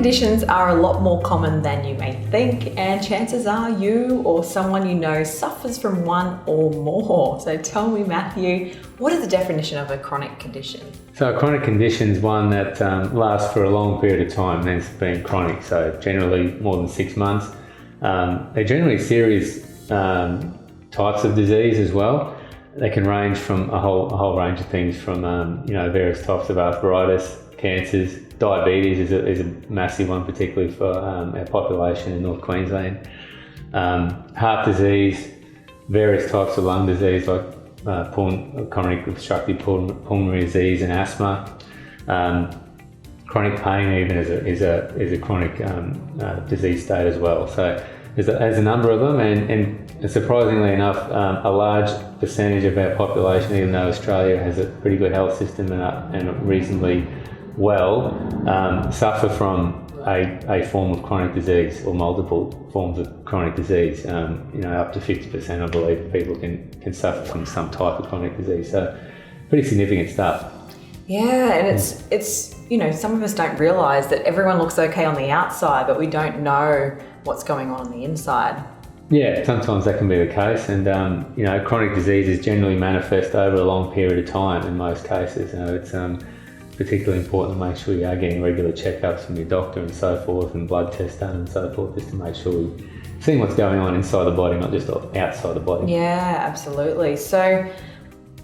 conditions are a lot more common than you may think, and chances are you or someone you know suffers from one or more. So tell me, Matthew, what is the definition of a chronic condition? So a chronic condition is one that lasts for a long period of time, hence being chronic, so generally more than 6 months. They're generally serious types of disease as well. They can range from a whole range of things, from various types of arthritis, cancers. Diabetes is a massive one, particularly for our population in North Queensland. Heart disease, various types of lung disease like chronic obstructive pulmonary disease and asthma. Chronic pain even is a chronic disease state as well. So there's a number of them, and surprisingly enough, a large percentage of our population, even though Australia has a pretty good health system and reasonably well, suffer from a form of chronic disease or multiple forms of chronic disease. Up to 50%, I believe, people can suffer from some type of chronic disease. So pretty significant stuff. Yeah, and it's some of us don't realise that everyone looks okay on the outside, but we don't know what's going on the inside. Yeah, sometimes that can be the case, and chronic diseases generally manifest over a long period of time in most cases. It's particularly important to make sure you are getting regular checkups from your doctor and so forth, and blood tests done and so forth, just to make sure we're seeing what's going on inside the body, not just outside the body. Yeah, absolutely. So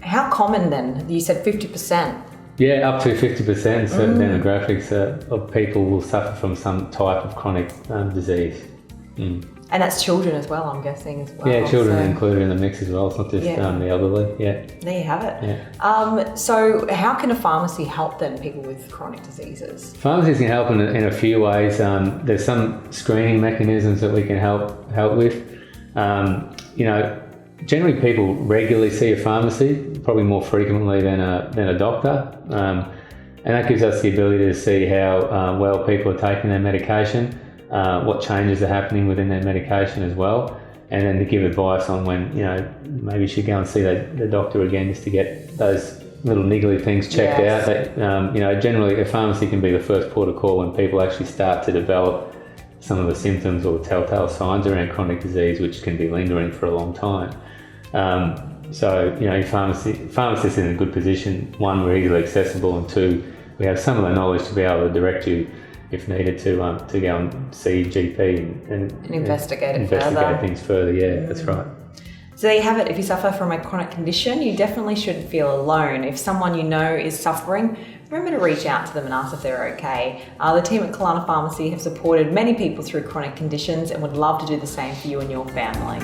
how common then? You said 50%. Yeah, up to 50%. Certain demographics of people will suffer from some type of chronic disease. And that's children as well, I'm guessing, as well. Yeah, children are included in the mix as well. It's not just the elderly. Yeah. There you have it. Yeah. So how can a pharmacy help then people with chronic diseases? Pharmacies can help in a few ways. There's some screening mechanisms that we can help with. Generally people regularly see a pharmacy, probably more frequently than a doctor. And that gives us the ability to see how well people are taking their medication, what changes are happening within their medication as well, and then to give advice on when maybe you should go and see the doctor again, just to get those little niggly things checked out. That generally a pharmacy can be the first port of call when people actually start to develop some of the symptoms or telltale signs around chronic disease, which can be lingering for a long time. Pharmacists in a good position. One, we're easily accessible, and two, we have some of the knowledge to be able to direct you if needed to go and see GP and investigate further. Things further. Yeah, that's right. So there you have it. If you suffer from a chronic condition, you definitely shouldn't feel alone. If someone you know is suffering, remember to reach out to them and ask if they're okay. The team at Calanna Pharmacy have supported many people through chronic conditions and would love to do the same for you and your family.